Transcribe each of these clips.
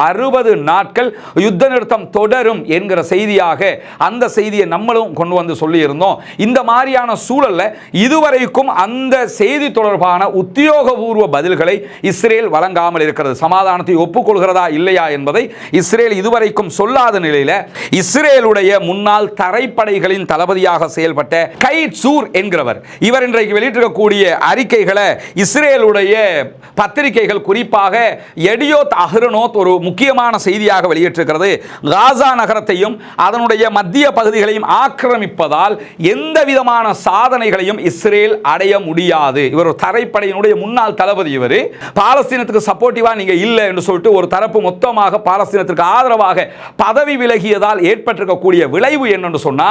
60 நாட்கள் யுத்த நிறுத்தம் தொடரும் என்கிற செய்தியாக அந்த செய்தியை நம்மளும் கொண்டு வந்து சொல்லி இருந்தோம். இந்த மாதிரியான சூழல்ல இதுவரைக்கும் அந்த செய்தி தொடர்பான உத்தியோகபூர்வ பதில்களை இஸ்ரேல் வழங்காமல் இருக்கிறது. சமாதானத்தை ஒப்புக்கொள்கிறதா இல்லையா என்பதை இஸ்ரேல் இதுவரைக்கும் சொல்லாத நிலையில இஸ்ரேலுடைய முன்னாள் தரைப்படைகளின் தளபதியாக செயல்பட்ட கைட் சூர் என்கிறவர் இவர் இன்றைக்கு வெளியிட்டிருக்கக்கூடிய அறிக்கைகளை இஸ்ரேலுடைய பத்திரிகைகள் குறிப்பாக எடியோத் அஹ்ரோனோத் ஒரு முக்கியமான செய்தியாக வெளியிட்டிருக்கிறது. காசா நகரத்தையும் அதனுடைய மத்திய பகுதிகளையும் ஆக்கிரமிப்பதால் எந்த விதமான சாதனைகளையும் இஸ்ரேல் அடைய முடியாது. இவர் ஒரு தரைப்படையினுடைய முன்னாள் தளபதி. இவர் பாலஸ்தீனத்துக்கு சப்போர்ட்டிவா நீங்க இல்ல என்று சொல்லிட்டு ஒரு தரப்பு மொத்தமாக பாலஸ்தீனத்திற்கு ஆதரவாக பதவி விலகியதால் ஏற்பட்டிருக்கக்கூடிய விளைவு என்னன்னு சொன்னா,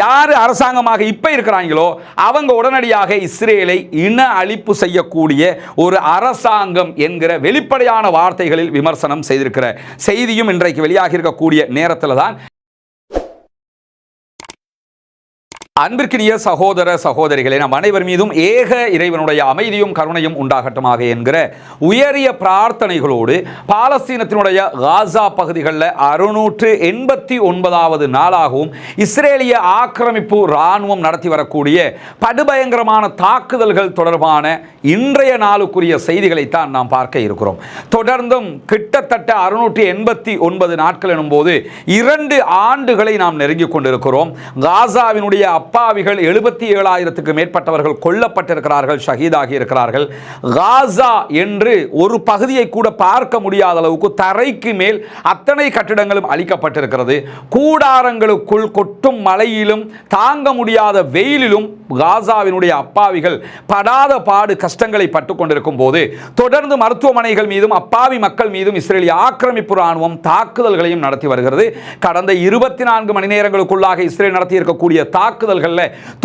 யாரு அரசாங்கமாக இப்ப இருக்கிறாங்களோ அவங்க உடனடியாக இஸ்ரேலை இன அழிப்பு செய்யக்கூடிய ஒரு அரசாங்கம் என்கிற வெளிப்படையான வார்த்தைகளில் விமர்சனம் செய்திருக்கிற செய்தியும் இன்றைக்கு வெளியாகி இருக்கக்கூடிய நேரத்தில் தான் அன்பிற்கினிய சகோதர சகோதரிகளே, நம் அனைவர் மீதும் ஏக இறைவனுடைய அமைதியும் கருணையும் உண்டாகட்டுமாக என்கிற உயரிய பிரார்த்தனைகளோடு பாலஸ்தீனத்தினுடைய காசா பகுதிகளில் 689வது நாளாகவும் இஸ்ரேலிய ஆக்கிரமிப்பு இராணுவம் நடத்தி வரக்கூடிய படுபயங்கரமான தாக்குதல்கள் தொடர்பான இன்றைய நாளுக்குரிய செய்திகளைத்தான் நாம் பார்க்க இருக்கிறோம். தொடர்ந்தும் கிட்டத்தட்ட 689 நாட்கள் எனும்போது 2 ஆண்டுகளை நாம் நெருங்கிக் கொண்டிருக்கிறோம். காசாவினுடைய அப்பாவிகள் 77,000க்கு மேற்பட்டவர்கள் கொல்லப்பட்டிருக்கிறார்கள், ஷஹீதாகி இருக்கிறார்கள். காசா என்று ஒரு பகுதியை கூட பார்க்க முடியாத அளவுக்கு தரைக்கு மேல் அத்தனை கட்டிடங்களும் அழிக்கப்பட்டிருக்கிறது. கூடாரங்களுக்குள் கொட்டும் மழையிலும் தாங்க முடியாத வெயிலிலும் காசாவினுடைய அப்பாவிகள் படாத பாடு கஷ்டங்களை பட்டுக் கொண்டிருக்கும் போது தொடர்ந்து மருத்துவமனைகள் மீதும் அப்பாவி மக்கள் மீதும் இஸ்ரேலிய ஆக்கிரமிப்பு ராணுவம் தாக்குதல்களையும் நடத்தி வருகிறது. கடந்த 24 மணி நேரங்களுக்குள்ளாக இஸ்ரேல் நடத்தி இருக்கக்கூடிய தாக்குதல்களில்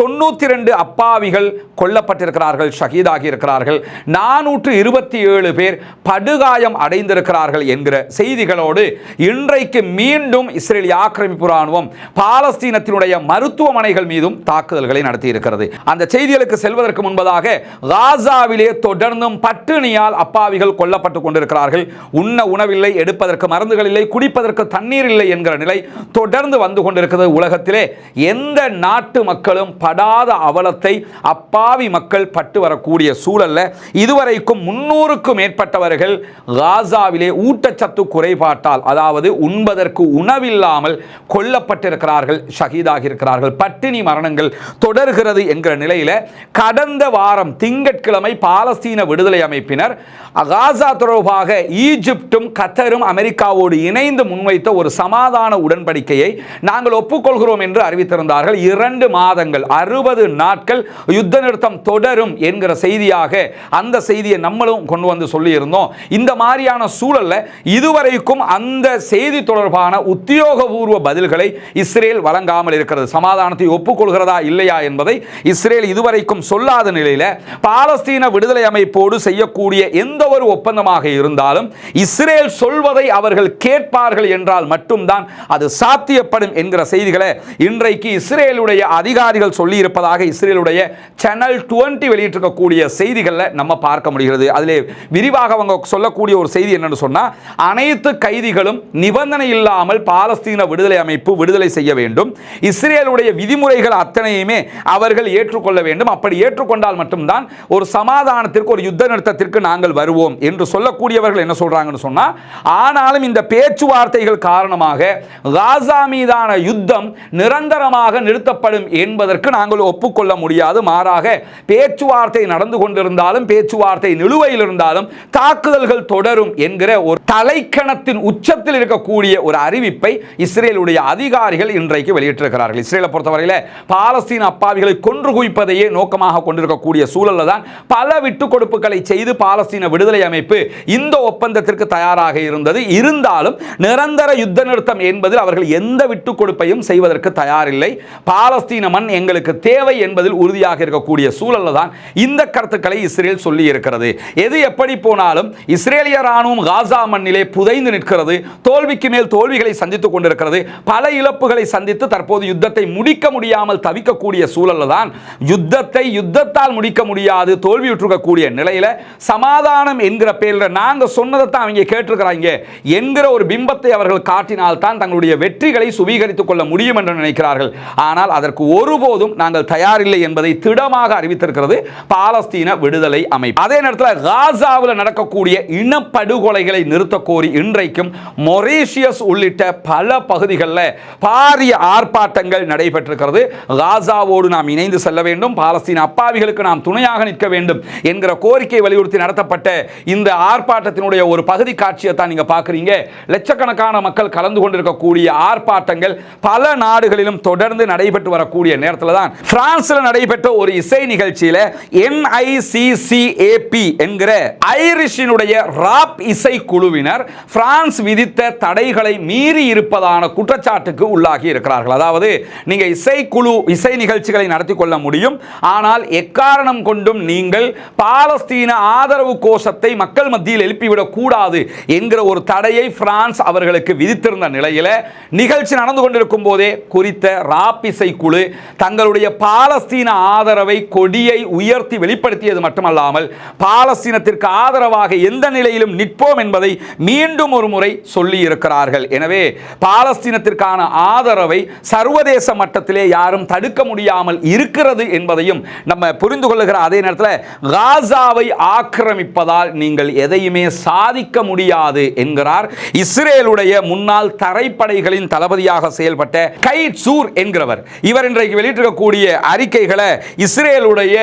92 அப்பாவிகள் கொல்லப்பட்டிருக்கிறார்கள், ஷஹீதாகி இருக்கிறார்கள். 427 பேர் படுகாயம் அடைந்திருக்கிறார்கள் என்கிற செய்திகளோடு இன்றைக்கு மீண்டும் இஸ்ரேலிய ஆக்கிரமிப்பு ராணுவம் பாலஸ்தீனத்தினுடைய மருத்துவமனைகள் மீதும் தாக்குதல்களை நடத்தி இருக்கிறது. அந்த செய்திகளுக்கு செல்வதற்கு முன்பதாக காசாவிலே தொடர்ந்தும் பட்டினியால் அப்பாவிகள் கொல்லப்பட்டுக் கொண்டிருக்கிறார்கள். உண்ண உணவில்லை, எடுப்பதற்கு மருந்துகள் இல்லை, குடிப்பதற்கு தண்ணீர் இல்லை என்கிற நிலை தொடர்ந்து வந்து கொண்டிருக்கிறது. உலகத்திலே எந்த நாட்டு மக்களும் படாத அவலத்தை அப்பாவி மக்கள் பட்டு வரக்கூடிய சூழல்ல இதுவரைக்கும் 300க்கும் மேற்பட்டவர்கள் காசாவிலே ஊட்டச்சத்து குறைபாட்டால், அதாவது உண்பதற்கு உணவில்லாமல் கொல்லப்பட்டிருக்கிறார்கள், ஷஹீதாகி இருக்கிறார்கள். பட்டினி மரணங்கள் தொடர்கிறது என்கிற நிலையில கடந்த வாரம் திங்கட்கிழமை பாலஸ்தீன விடுதலை அமைப்பினர் காசா தொடர்பாக ஈஜிப்டும் கத்தரும் அமெரிக்காவோடு இணைந்து முன்வைத்த ஒரு சமாதான உடன்படிக்கையை நாங்கள் ஒப்புக்கொள்கிறோம் என்று அறிவித்திருந்தார்கள். 2 மாதங்கள் 60 நாட்கள் யுத்த நிறுத்தம் தொடரும் என்கிற செய்தியாக அந்த செய்தியை நம்மளும் கொண்டு வந்து சொல்லி இருந்தோம். இந்த மாதிரியான சூழல்ல இதுவரைக்கும் அந்த செய்தி தொடர்பான உத்தியோகபூர்வ பதில்களை இஸ்ரேல் வழங்காமல் இருக்கிறது. சமாதானத்தை ஒப்புக்கொள்கிறதா இல்லையா என்பதை இஸ்ரேல் இதுவரைக்கும் சொல்லாத நிலையில பாலஸ்தீன விடுதலை அமைப்போடு செய்யக்கூடிய எந்த ஒரு ஒப்பந்தமாக இருந்தாலும் இஸ்ரேல் சொல்வதை அவர்கள் கேட்பார்கள் என்றால் மட்டும்தான் அது சாத்தியப்படும் என்கிற செய்திகளை இன்றைக்கு இஸ்ரேலுடைய அதிகாரிகள் சொல்லி இருப்பதாக இஸ்ரேலுடைய சேனல் 20 வெளியிட்டிருக்கக்கூடிய செய்திகளை நம்ம பார்க்க முடிகிறது. அதிலே விரிவாக அவங்க சொல்லக்கூடிய ஒரு செய்தி என்னன்னு சொன்னா, அனைத்து கைதிகளும் நிபந்தனை இல்லாமல் பாலஸ்தீன விடுதலை அமைப்பு விடுதலை செய்ய வேண்டும். இஸ்ரேலுடைய விதிமுறைகள் அத்தனையுமே அவர்கள் ஏற்றுக்கொள்ள வேண்டும். அப்படி ஏற்றுக்கொண்டால் மட்டும்தான் ஒரு சமாதானத்திற்கு, ஒரு யுத்த நிறுத்தத்திற்கு நாங்கள் வருவோம் என்று சொல்லக்கூடியவர்கள் என்ன சொல்றாங்கன்னு சொன்னா, ஆனாலும் இந்த பேச்சுவார்த்தைகள் காரணமாக காசா மீதான யுத்தம் நிரந்தரமாக நிறுத்தப்படும் என்பதற்கு நாங்கள் ஒப்புக்கொள்ள முடியாது. மாறாக பேச்சுவார்த்தை நடந்து கொண்டிருந்தாலும், பேச்சுவார்த்தை நிலுவையில் இருந்தாலும் தாக்குதல்கள் தொடரும் என்கிற ஒரு தலைக்கணத்தின் உச்சத்தில் இருக்கக்கூடிய ஒரு அறிவிப்பை இஸ்ரேலுடைய அதிகாரிகள் இன்றைக்கு வெளியிட்டிருக்கிறார்கள். இஸ்ரேலை பொறுத்தவரையில் பாலஸ்தீன அப்பாவிகளை கொன்று குவிப்பதையே நோக்கமாக கொண்டிருக்கக்கூடிய சூழலில் தான் பல விட்டுக் கொடுப்புகளை செய்து பாலஸ்தீன விடுதலை அமைப்பு இந்த ஒப்பந்தத்திற்கு தயாராக இருந்தது. இருந்தாலும் நிரந்தர யுத்த நிறுத்தம் என்பதில் அவர்கள் எந்த விட்டுக் கொடுப்பையும் செய்வதற்கு தயாரில்லை. பாலஸ்தீன பாலஸ்தீன மண் எங்களுக்கு தேவை என்பதில் உறுதியாக இருக்கக்கூடிய சூழல்ல தான் இந்த கருத்துக்களை இஸ்ரேல் சொல்லி இருக்கிறது. எது எப்படி போனாலும் இஸ்ரேலிய ராணுவம் காசா மண்ணிலே புதைந்து நிற்கிறது, தோல்விக்கு மேல் தோல்விகளை சந்தித்துக் கொண்டிருக்கிறது, பல இழப்புகளை சந்தித்து தற்போது யுத்தத்தை முடிக்க முடியாமல் தவிக்கக்கூடிய சூழல்ல தான் யுத்தத்தால் முடிக்க முடியாது தோல்வியுற்றிருக்கக்கூடிய நிலையில சமாதானம் என்கிற பேரில் நாங்க சொன்னதை தான் அவங்க கேட்டிருக்கிறாங்க என்கிற ஒரு பிம்பத்தை அவர்கள் காட்டினால் தான் தங்களுடைய வெற்றிகளை சுவீகரித்துக் கொள்ள முடியும் என்று நினைக்கிறார்கள். ஆனால் அதற்கு ஒருபோதும் நாங்கள் தயாரில்லை என்பதை திடமாக அறிவித்திருக்கிறது பாலஸ்தீன விடுதலை அமைப்பு. அதே நேரத்தில் காசாவில் நடக்கக்கூடிய இனப்படுகொலைகளை நிறுத்த கோரி இன்றைக்கும் மொரீஷியஸ் உள்ளிட்ட பல பகுதிகளில் பாரிய ஆர்ப்பாட்டங்கள் நடைபெற்றிருக்கிறது. காசாவோடு நாம் இணைந்து செல்ல வேண்டும், பாலஸ்தீன அப்பாவிகளுக்கு நாம் துணையாக நிற்க வேண்டும் என்கிற கோரிக்கை வலியுறுத்தி நடத்தப்பட்ட இந்த ஆர்ப்பாட்டத்தினுடைய ஒரு பகுதி காட்சியை தான் நீங்க பார்க்குறீங்க. லட்சக்கணக்கான மக்கள் கலந்து கொண்டிருக்கக்கூடிய ஆர்ப்பாட்டங்கள் பல நாடுகளிலும் தொடர்ந்து நடைபெற்று வரக்கூடிய நேரத்தில் தான் பிரான்சில் நடைபெற்ற ஒரு இசை நிகழ்ச்சியில் NICCAP என்கிற ஐரிஷினுடைய ராப் இசை குழுவினர் பிரான்ஸ் விதித்த தடைகளை மீறி இருப்பதான குற்றச்சாட்டுக்கு உள்ளாகி இருக்கிறார்கள். அதாவது நீங்க இசை நிகழ்ச்சிகளை நடத்தி கொள்ள முடியும், ஆனால் எக்காரணம் கொண்டும் நீங்கள் பாலஸ்தீன ஆதரவு கோஷத்தை மக்கள் மத்தியில் எழுப்பிவிடக் கூடாது என்கிற ஒரு தடையை பிரான்ஸ் அவர்களுக்கு விதித்திருந்த நிலையில் நிகழ்ச்சி நடந்து கொண்டிருக்கும் போதே குறித்த ராப் இசை குழு தங்களுடைய பாலஸ்தீன ஆதரவை கொடியை உயர்த்தி வெளிப்படுத்தியது மட்டுமல்லாமல் பாலஸ்தீனத்திற்கு ஆதரவாக எந்த நிலையிலும் நிற்போம் என்பதை மீண்டும் ஒரு முறை சொல்லி இருக்கிறார்கள். எனவே பாலஸ்தீனத்திற்கான ஆதரவை சர்வதேச மட்டத்திலே யாரும் தடுக்க முடியாமல் இருக்கிறது என்பதையும் நம்ம புரிந்து கொள்ளுகிற அதே நேரத்தில் காசாவை ஆக்கிரமிப்பதால் நீங்கள் எதையுமே சாதிக்க முடியாது என்கிறார் இஸ்ரேலுடைய முன்னாள் தரைப்படைகளின் தளபதியாக செயல்பட்ட கைட் சூர் என்கிறவர். இவர் இன்றைக்கு வெளியிட்டிருக்கக்கூடிய அறிக்கைகளை இஸ்ரேலுடைய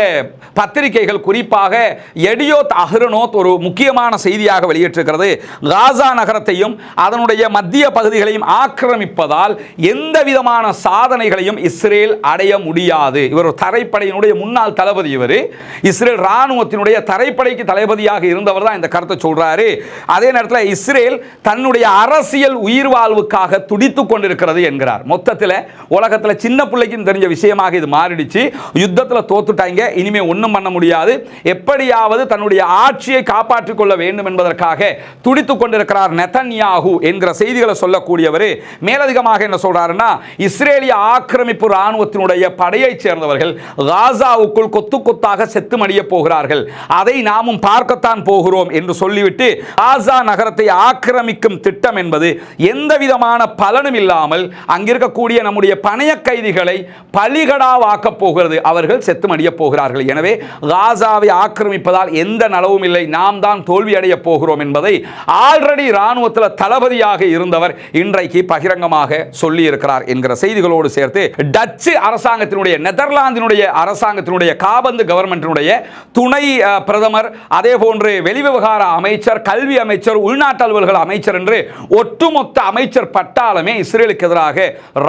பத்திரிகைகள் குறிப்பாக எடியோத் அஹ்ரோனோத் ஒரு முக்கியமான செய்தியாக வெளியிட்டிருக்கிறது. காசா நகரத்தையும் அதனுடைய மத்திய பகுதிகளையும் ஆக்கிரமிப்பதால் எந்த விதமான சாதனைகளையும் இஸ்ரேல் அடைய முடியாது. இவர் ஒரு தரைப்படையினுடைய முன்னாள் தளபதி. இவர் இஸ்ரேல் ராணுவத்தினுடைய தரைப்படைக்கு தளபதியாக இருந்தவர் தான் இந்த கருத்தை சொல்றாரு. அதே நேரத்தில் இஸ்ரேல் தன்னுடைய அரசியல் உயிர் வாழ்வுக்காக துடித்துக் கொண்டிருக்கிறது என்கிறார். மொத்தத்தில் உலகத்தில் சின்ன பிள்ளைக்கும் தெரிஞ்ச விஷயமாக இது மாறிடுச்சு. யுத்தத்தில் தோத்துட்டாங்க, இனிமே ஒன்றும் பண்ண முடியாது, எப்படியாவது தன்னுடைய ஆட்சியை காப்பாற்றிக் கொள்ள வேண்டும் என்பதற்காக துடித்துக் கொண்டிருக்கிறார் நெதன்யாகு என்கிற செய்திகளை சொல்லக்கூடியவர் மேலதிகமாக என்ன சொல்றாருன்னா, இஸ்ரேலிய ஆக்கிரமிப்பு ராணுவத்தினுடைய படையைச் சேர்ந்தவர்கள் காசாவுக்குள் கொத்து கொத்தாக செத்து மடிய போகிறார்கள், அதை நாமும் பார்க்கத்தான் போகிறோம் என்று சொல்லிவிட்டு காசா நகரத்தை ஆக்கிரமிக்கும் திட்டம் என்பது எந்த விதமான பலனும் இல்லாமல் அங்கிருக்கக்கூடிய நம்முடைய பணைய கைதிகளை பலிகடாவாக்கப் போகிறது, அவர்கள் செத்து மடிய போகிறார்கள். எனவே காசாவை ஆக்கிரமிப்பதால் எந்த நலவும் இல்லை, நாம் தான் தோல்வி அடைய போகிறோம் என்பதை ஆல்ரெடி ராணுவத்தில் தளபதியாக இருந்தவர் இன்றைக்கு பகிரங்கமாக சொல்லி இருக்கிறார் என்கிற செய்திகளோடு சேர்த்து டச்சு அரசாங்கத்தினுடைய நெதர்லாந்தினுடைய அரசாங்கத்தினுடைய காபந்து கவர்மெண்டினுடைய துணை பிரதமர், அதே போன்று வெளிவிவகார அமைச்சர், கல்வி அமைச்சர், உள்நாட்டு அலுவல்கள் அமைச்சர் என்று ஒட்டுமொத்த அமைச்சர் பட்டாளமே இஸ்ரேலுக்கு எதிராக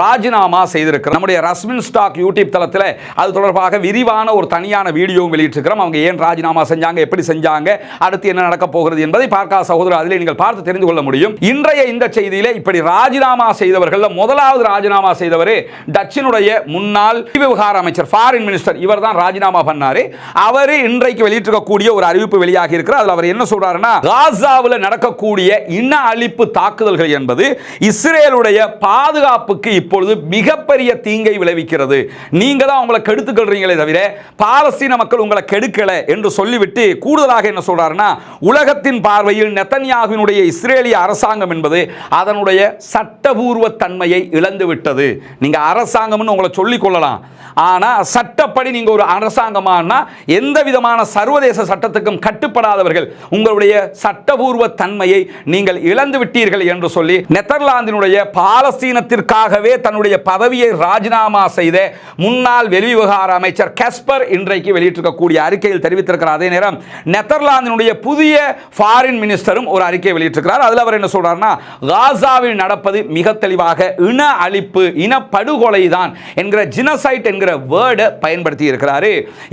ராஜினாமா செய்திருக்கிறார். நம்முடைய ரஸ்மின் ஸ்டாக் யூடியூப் தளத்தில் அது தொடர்பாக விரிவான ஒரு தனியான வீடியோவும் வெளியிட்டிருக்கிறோம். அவங்க ஏன் ராஜினாமா செஞ்சாங்க, எப்படி செஞ்சாங்க, அடுத்து என்ன நடக்க போகிறது என்பதை பார்க்காத சகோதரர் அதிலே நீங்கள் பார்த்து தெரிந்து கொள்ள முடியும். இன்றைய இந்த செய்தியிலே இப்படி ராஜினாமா செய்தவர்கள் முதலாவது ராஜினாமா செய்தவர் டச்சினுடைய முன்னாள் விவகார அமைச்சர், ஃபாரின் மினிஸ்டர், இவர் தான் ராஜினாமா பண்ணாரு. அவர் இன்றைக்கு வெளியிட்டிருக்கக்கூடிய ஒரு அறிவிப்பு வெளியாகி இருக்கிறார். அதில் அவர் என்ன சொல்றாருன்னா, காசாவில் நடக்கக்கூடிய இன அழிப்பு தாக்குதல்கள் என்பது இஸ்ரேலுடைய பாதுகாப்புக்கு இப்பொழுது மிகப்பெரிய தீங்கை விளைவிக்கிறது. நீங்க தான் உங்களை கெடுத்துக்கொள்றீங்களே தவிர பாலஸ்தீன மக்கள் உங்களை கெடுக்கல என்று சொல்லிவிட்டு கூடுதலாக என்ன சொல்றாருன்னா, உலகத்தின் பார்வையில் நெதன்யாகுவினுடைய இஸ்ரேலிய அரசாங்கம் என்பது அதனுடைய சட்டபூர்வ தன்மையை இழந்து விட்டது. நீங்க அரசாங்கம்னு உங்களை சொல்லிக் கொள்ளலாம், ஆனா சட்டப்படி நீங்க ஒரு அரசாங்கமானா எந்த விதமான சர்வதேச சட்டத்துக்கும் கட்டுப்படாதவர்கள், உங்களுடைய சட்டபூர்வ தன்மையை நீங்கள் இழந்து விட்டீர்கள் என்று சொல்லி நெதர்லாந்தினுடைய பாலஸ்தீனத்திற்காகவே தன்னுடைய பதவியை ராஜினாமா செய்த முன்னாள் வெளிவிவகார அமைச்சர் கஸ்பர் இன்றைக்கு வெளியிட்டிருக்கக்கூடிய அறிக்கையில் தெரிவித்திருக்கிறார். அதே நேரம் நெதர்லாந்தினுடைய புதிய ஃபாரின் மினிஸ்டரும் ஒரு அறிக்கை வெளியிட்டிருக்கிறார். அதில் அவர் என்ன சொல்றாருன்னா, காசாவில் நடப்பது மிக தெளிவாக இன அழிப்பு, இன படுகொலை தான் என்கிற ஜினோசைட் என்கிற வேர்டை பயன்படுத்தி இருக்கிறாரு.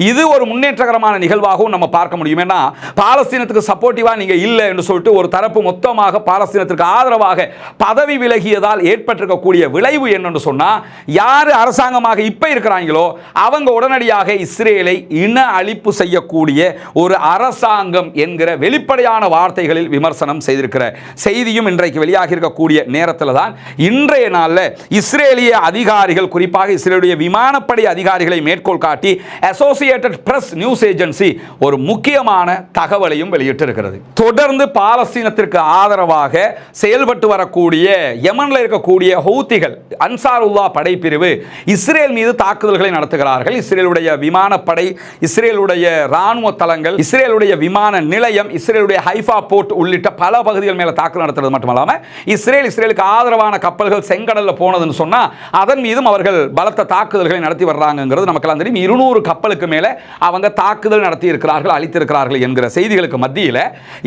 இது ஒரு முன்னேற்றகரமான நிகழ்வாகவும் நம்ம பார்க்க முடியும். ஏன்னா பாலஸ்தீனத்துக்கு சப்போர்ட்டிவா நீங்க இல்லை என்று சொல்லிட்டு ஒரு தரப்பு மொத்தமாக பாலஸ்தீனத்திற்கு ஆதரவாக பதவி விலகியதால் ஏற்பட்டிருக்கக்கூடிய விளைவு என்னன்னு சொன்னா, யாரு அரசு அரசாங்கமாக இப்ப இருக்கிறாங்களோ அவங்க உடனடியாக இஸ்ரேலை இன அழிப்பு செய்யக்கூடிய ஒரு அரசாங்கம் என்கிற வெளிப்படையான வார்த்தைகளில் விமர்சனம் செய்திருக்கிற செய்தியும் இன்றைக்கு வெளியாகி இருக்கக்கூடிய நேரத்தில் தான் இன்றைய நாளில் இஸ்ரேலிய அதிகாரிகள், குறிப்பாக இஸ்ரேலுடைய விமானப்படை அதிகாரிகளை மேற்கோள் காட்டி அசோசியேட்டட் பிரஸ் நியூஸ் ஏஜென்சி ஒரு முக்கியமான தகவலையும் வெளியிட்டிருக்கிறது. தொடர்ந்து பாலஸ்தீனத்திற்கு ஆதரவாக செயல்பட்டு வரக்கூடிய யமன்ல இருக்கக்கூடிய ஹூத்திகள், அன்சாருல்லா படைப்பிரிவு இஸ்ரேல் மீது தாக்குதல்களை நடத்துகிறார்கள். இஸ்ரேலுடைய விமானப்படை, இஸ்ரேலுடைய ராணுவ தளங்கள், இஸ்ரேலுடைய விமான நிலையம், இஸ்ரேலுடைய ஹைஃபா போர்ட் உள்ளிட்ட பல பகுதிகள் மேல தாக்குதல் நடத்துறது மட்டுமல்லாம இஸ்ரேலுக்கு ஆதரவான கப்பல்கள் செங்கடல்ல போனதுன்னு சொன்னா அதன் மீதும் அவர்கள் பலத்த தாக்குதல்களை நடத்தி வர்றாங்கிறது நமக்கெல்லாம் தெரியும். 200 கப்பலுக்கு மேல அவங்க தாக்குதல் நடத்தி இருக்கிறார்கள், அழித்திருக்கிறார்கள் என்கிற செய்திகளுக்கு மத்தியில்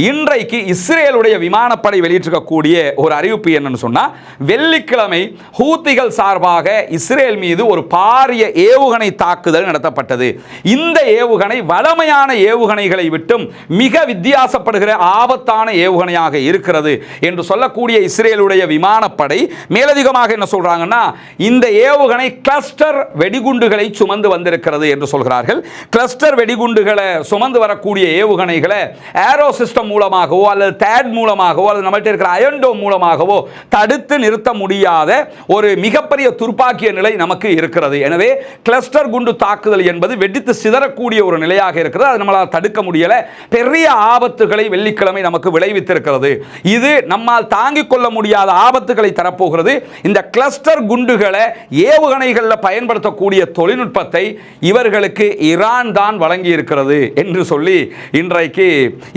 இன்றைக்கு இஸ்ரேலுடைய விமானப்படை வெளியிட்டிருக்கக்கூடிய ஒரு அறிவிப்பு என்னன்னு சொன்னா, வெள்ளிக்கிழமை ஹூத்திகள் சார்பாக இஸ்ரேல் மீது ஒரு பாரிய ஏவுகணை தாக்குதல் நடத்தப்பட்டது. இந்த ஏவுகணை வழமையான ஏவுகணைகளை விட்டும் மிக வித்தியாசப்படுகிற ஆபத்தான ஏவுகணையாக இருக்கிறது என்று சொல்லக்கூடிய இஸ்ரேலுடைய விமானப்படை மேலதிகமாக என்ன சொல்றாங்கன்னா, இந்த ஏவுகணை கிளஸ்டர் வெடிகுண்டுகளை சுமந்து வந்திருக்கிறது என்று சொல்கிறார்கள். கிளஸ்டர் வெடிகுண்டுகளை சுமந்து வரக்கூடிய ஏவுகணைகளை ஏரோ சிஸ்டம் மூலமாகவோ அல்லது தேட் மூலமாகவோ அல்லது நம்மள்ட்ட இருக்கிற அயன்டோம் மூலமாகவோ தடுத்து நிறுத்த முடியாத ஒரு மிகப்பெரிய துர்ப்பாக்கிய நிலை நமக்கு இருக்கிறது. எனவே கிளஸ்டர் குண்டு தாக்குதல் என்பது வெடித்து சிதறக்கூடிய ஒரு நிலையாக இருக்கிறது. அது நம்மளால் தடுக்க முடியல. பெரிய ஆபத்துகளை வெள்ளிக்கிழமை நமக்கு விளைவித்திருக்கிறது. இது நம்மால் தாங்கிக் கொள்ள முடியாத ஆபத்துகளை தரப்போகிறது. இந்த கிளஸ்டர் குண்டுகளை ஏவுகணைகளில் பயன்படுத்தக்கூடிய தொழில்நுட்பத்தை இவர்களுக்கு ஈரான் தான் வழங்கி இருக்கிறது என்று சொல்லி இன்றைக்கு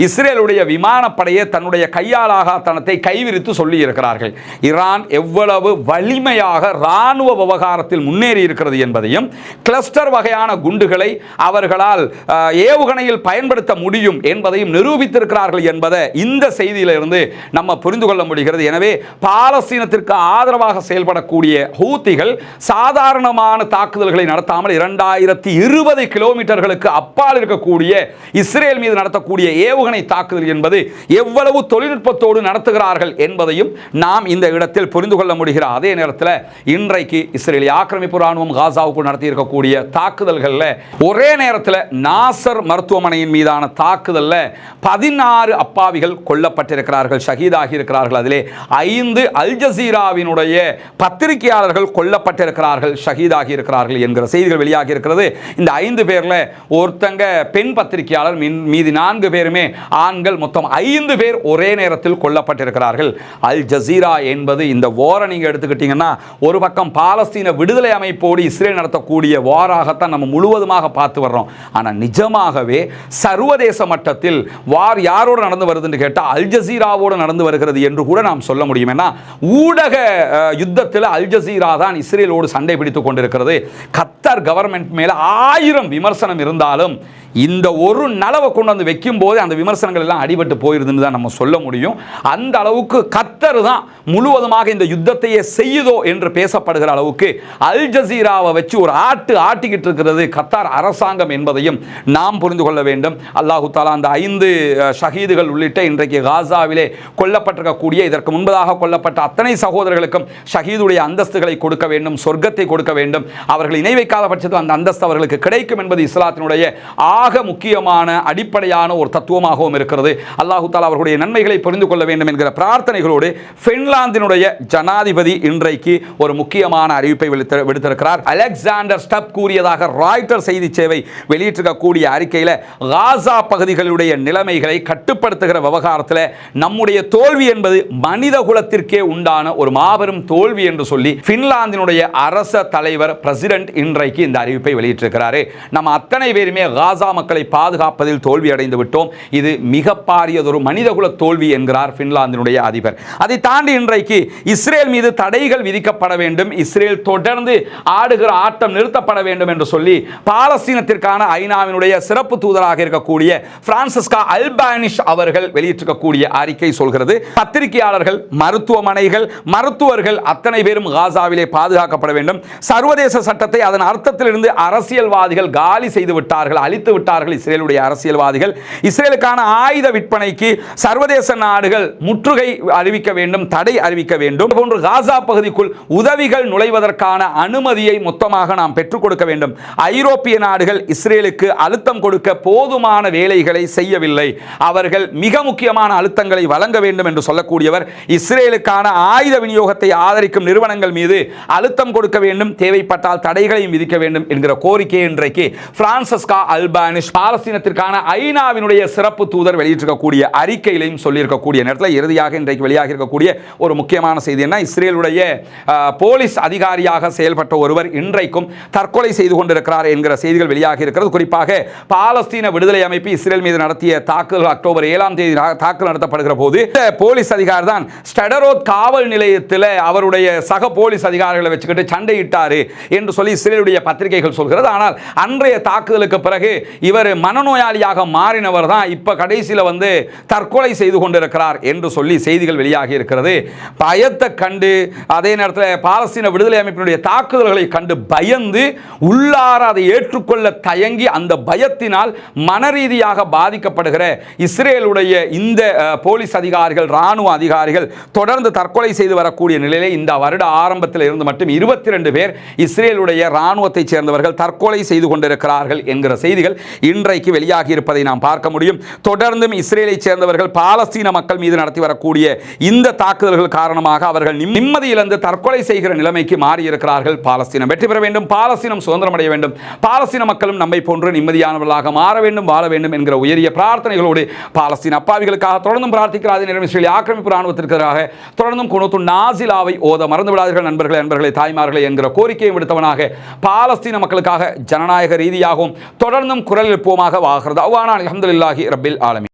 இஸ்ரேலுடைய விமானப்படையை தன்னுடைய கையாலாகத்தனத்தை கைவிரித்து சொல்லி இருக்கிறார்கள். ஈரான் எவ்வளவு வலிமையாக ராணுவ விவகாரத்தில் முன்னேறி இருக்கிறது என்பதையும், கிளஸ்டர் வகையான குண்டுகளை அவர்களால் ஏவுகணையில் பயன்படுத்த முடியும் என்பதையும் நிரூபித்திருக்கிறார்கள் என்பதை இந்த செய்தியிலிருந்து நம்ம புரிந்து கொள்ள முடிகிறது. எனவே பாலஸ்தீனத்திற்கு ஆதரவாக செயல்படக்கூடிய ஹூத்திகள் சாதாரணமான தாக்குதல்களை நடத்தாமல் 2020 கிலோமீட்டர்களுக்கு அப்பால் இருக்கக்கூடிய இஸ்ரேல் மீது நடத்தக்கூடிய ஏவுகணை தாக்குதல் என்பது எவ்வளவு தொழில்நுட்பத்தோடு நடத்துகிறார்கள் என்பதையும் நாம் இந்த இடத்தில் புரிந்து கொள்ள முடிகிற அதே நேரத்தில் இன்றைக்கு இஸ்ரேலிய ஆக்கிரமிப்பு ராணுவம் காசாவுக்கு நடத்தி இருக்கக்கூடிய தாக்குதல்களில் ஒரே நேரத்தில் நாசர் மருத்துவமனையின் மீதான தாக்குதலில் 16 அப்பாவிகள் கொல்லப்பட்டிருக்கிறார்கள், ஷஹீதாகி இருக்கிறார்கள். அதிலே 5 அல் ஜசீராவினுடைய பத்திரிகையாளர்கள் கொல்லப்பட்டிருக்கிறார்கள், ஷஹீதாகி இருக்கிறார்கள் என்கிற செய்திகள் வெளியாகி இருக்கிறது. இந்த 5 பேர்ல ஒருத்தங்க பெண் பத்திரிகையாளர், மீதி 4 பேருமே ஆண்கள். மொத்தம் 5 பேர் ஒரே நேரத்தில் கொல்லப்பட்டிருக்கிறார்கள். அல் ஜசீரா என்பது இந்த வாரை நீங்க எடுத்துக்கிட்டீங்கன்னா ஒரு பக்கம் பாலஸ்தீன விடுதலை அமைப்போடு இஸ்ரேல் நடத்தக்கூடிய வாராகத்தான் நம்ம முழுவதுமாக பார்த்து வர்றோம். ஆனால் நிஜமாகவே சர்வதேச மட்டத்தில் வார் யாரோடு நடந்து வருதுன்னு கேட்டால் அல் ஜசீராவோடு நடந்து வருகிறது என்று கூட நாம் சொல்ல முடியும். ஏன்னா ஊடக யுத்தத்தில் அல் ஜசீரா தான் இஸ்ரேலோடு சண்டை பிடித்துக் கொண்டிருக்கிறது. கத்தார் கவர்மெண்ட் மேல 1000 விமர்சனம் இருந்தாலும் இந்த ஒரு நலவை கொண்டு வந்து வைக்கும் போது அந்த விமர்சனங்கள் எல்லாம் அடிபட்டு போயிருதுன்னு தான் நம்ம சொல்ல முடியும். அந்த அளவுக்கு கத்தர் தான் முழுவதுமாக இந்த யுத்தத்தையே செய்யுதோ என்று பேசப்படுகிற அளவுக்கு அல் ஜசீராவை வச்சு ஒரு ஆட்டிக்கிட்டு இருக்கிறது கத்தார் அரசாங்கம் என்பதையும் நாம் புரிந்து கொள்ள வேண்டும். அல்லாஹு தாலா அந்த 5 ஷஹீதுகள் உள்ளிட்ட இன்றைக்கு காசாவிலே கொல்லப்பட்டிருக்கக்கூடிய, இதற்கு முன்பதாக கொல்லப்பட்ட அத்தனை சகோதரர்களுக்கும் ஷஹீதுடைய அந்தஸ்துகளை கொடுக்க வேண்டும், சொர்க்கத்தை கொடுக்க வேண்டும். அவர்கள் இணை வைக்காத பட்சத்தில் அந்த அந்தஸ்து அவர்களுக்கு கிடைக்கும் என்பது இஸ்லாத்தினுடைய ஆக முக்கியமான அடிப்படையான ஒரு தத்துவமாகவும் இருக்கிறது. அல்லாஹு தாலா அவர்களுடைய நன்மைகளை புரிந்து கொள்ள வேண்டும் என்கிற பிரார்த்தனைகளோடு பின்லாந்தினுடைய ஜனாதிபதி இன்றைக்கு ஒரு முக்கியமான அறிவிப்பை விடுத்திருக்கிறார். அலெக்சாண்டர் ஸ்டப் கூறியதாக ராய்ட்டர் செய்தி சேவை வெளியிட்டிருக்கக்கூடிய அறிக்கையில் காசா பகுதிகளுடைய நிலைமைகளை கட்டுப்படுத்துகிற விவகாரத்தில் நம்முடைய தோல்வி என்பது மனித குலத்திற்கே உண்டான ஒரு மாபெரும் தோல்வி என்று சொல்லி பின்லாந்தினுடைய அரச தலைவர் பிரசிடென்ட் இன்றைக்கு இந்த அறிவிப்பை வெளியிட்டிருக்கிறார். நம்ம அத்தனை பேருமே காசா மக்களை பாதுகாப்பதில் தோல்வி அடைந்து விட்டோம். இது மிக பாரியதொரு மனிதகுல தோல்வி என்கிறார் பின்லாந்தினுடைய அதிபர். அதை தாண்டி இன்றைக்கு இஸ்ரேல் மீது தடைகள் விதிக்கப்பட வேண்டும், இஸ்ரேல் தொடர்ந்து ஆடுகிற ஆட்டம் நிறுத்தப்பட வேண்டும் என்று சொல்லி பாலஸ்தீனத்திற்கான ஐநாவினுடைய சிறப்பு தூதராக இருக்கக்கூடிய பிரான்சிஸ்கா அல்பானிஷ் அவர்கள் வெளியிட்டிருக்கக்கூடிய அறிக்கை சொல்கிறது. பத்திரிகையாளர்கள், மருத்துவமனைகள், மருத்துவர்கள் அத்தனை பேரும் காசாவிலே பாதுகாக்கப்பட வேண்டும். சர்வதேச சட்டத்தை அதன் அர்த்தத்திலிருந்து அரசியல்வாதிகள் காலி செய்து விட்டார்கள், அழித்து விட்டார்கள் இஸ்ரேலுடைய அரசியல்வாதிகள். இஸ்ரேலுக்கான ஆயுத விற்பனைக்கு சர்வதேச நாடுகள் முற்றுகை அறிவிக்க வேண்டும், தடை அறிவிக்க வேண்டும். போன்று காசா பகுதிக்குள் உதவிகள் நுழைவதற்கான அனுமதியை மொத்தமாக நாம் பெற்றுக் கொடுக்க வேண்டும். ஐரோப்பிய நாடுகள் இஸ்ரேலுக்கு அழுத்தம் கொடுக்க போதுமான வேலைகளை செய்யவில்லை. அவர்கள் மிக முக்கியமான அழுத்தங்களை வழங்க வேண்டும் என்று சொல்லக்கூடியவர். இஸ்ரேலுக்கான ஆயுத விநியோகத்தை ஆதரிக்கும் நிறுவனங்கள் மீது அழுத்தம் கொடுக்க வேண்டும், தேவைப்பட்டால் தடைகளையும் விதிக்க வேண்டும் என்கிற கோரிக்கையை இன்றைக்கு பிரான்சிஸ்கா அல்பானிஸ் பாலஸ்தீனத்திற்கான ஐநாவினுடைய சிறப்பு தூதர் வெளியிட்டிருக்கக்கூடிய அறிக்கையிலையும் சொல்லியிருக்கக்கூடிய நேரத்தில் இறுதியாக இன்றைக்கு வெளியாக இருக்கக்கூடிய ஒரு முக்கியமான செய்தி என்ன, இஸ்ரேலுடைய போலீஸ் அதிகாரியாக செயல்பட்ட ஒருவர் இன்றைக்கும் தற்கொலை செய்து கொண்டிருக்கிறார் என்கிற செய்திகள் வெளியாக இருக்கிறது. குறிப்பாக பாலஸ்தீன விடுதலை அமைப்பு இஸ்ரேல் மீது நடத்திய தாக்குதல் அக்டோபர் 7ஆம் தேதி தாக்குதல் நடத்தப்படுகிற போது போலீஸ் அதிகாரி தான் ஸ்டெடரோத் காவல் நிலையத்தில் அவருடைய சக போலீஸ் அதிகாரிகளை வச்சுக்கிட்டு சண்டையிட்டாரு என்று சொல்லி இஸ்ரேலுடைய பத்திரிகைகள் சொல்கிறது. ஆனால் அன்றைய தாக்குதலுக்கு பிறகு இவர் மனநோயாளியாக மாறினவர் தான் இப்ப கடைசியில் வந்து தற்கொலை செய்து கொண்டிருக்கிறார் என்று சொல்லி செய்திகள் வெளியாகி இருக்கிறது. பயத்தை கண்டு அதே நேரத்தில் பாலஸ்தீன விடுதலை அமைப்பினுடைய தாக்குதல்களை கண்டு பயந்து உள்ளார அதை ஏற்றுக்கொள்ள தயங்கி அந்த பயத்தினால் மனரீதியாக பாதிக்கப்படுகிற இஸ்ரேலுடைய இந்த போலீஸ் அதிகாரிகள், ராணுவ அதிகாரிகள் தொடர்ந்து தற்கொலை செய்து வரக்கூடிய நிலையிலே இந்த வருட ஆரம்பத்தில் இருந்து மட்டும் 22 பேர் இஸ்ரேலுடைய ராணுவத்தைச் சேர்ந்தவர்கள் தற்கொலை செய்து கொண்டிருக்கிறார்கள் என்கிற செய்திகள் இன்றைக்கு வெளியாகி இருப்பதை நாம் பார்க்க முடியும். தொடர்ந்தும் இஸ்ரேலைச் சேர்ந்தவர்கள் பாலஸ்தீன மக்கள் மீது நடத்தி வரக்கூடிய இந்த தாக்குதல்கள் காரணமாக அவர்கள் நிம்மதியிலிருந்து தற்கொலை செய்கிற நிலைமைக்கு மாறியிருக்கிறார்கள். பாலஸ்தீனம் வெற்றி பெற வேண்டும், பாலஸ்தீனம் சுதந்திரம் அடைய வேண்டும், பாலஸ்தீன மக்களும் நம்மை போன்று நிம்மதியானவர்களாக மாற வேண்டும், வாழ வேண்டும் என்கிற உயரிய பிரார்த்தனைகளோடு பாலஸ்தீன அப்பாவிகளுக்காக தொடர்ந்தும் பிரார்த்திக்கிறார். அதே நேரம் இஸ்ரேல் ஆக்கிரமிப்பு ராணுவத்திற்கு எதிராக தொடர்ந்தும் குனூத்து நாசிலாவை ஓத மறந்து விடாதீர்கள் நண்பர்களே, தாய்மார்களே என்கிற கோரிக்கையை விடுத்தவனாக பாலஸ்தீன மக்களுக்காக ஜனநாயக ரீதியாகவும் தொடர்ந்தும் குரல் எழுப்புவோமாக வாகிறது. அல்ஹம்துலில்லாஹி ரப்பில் ஆலமீன்.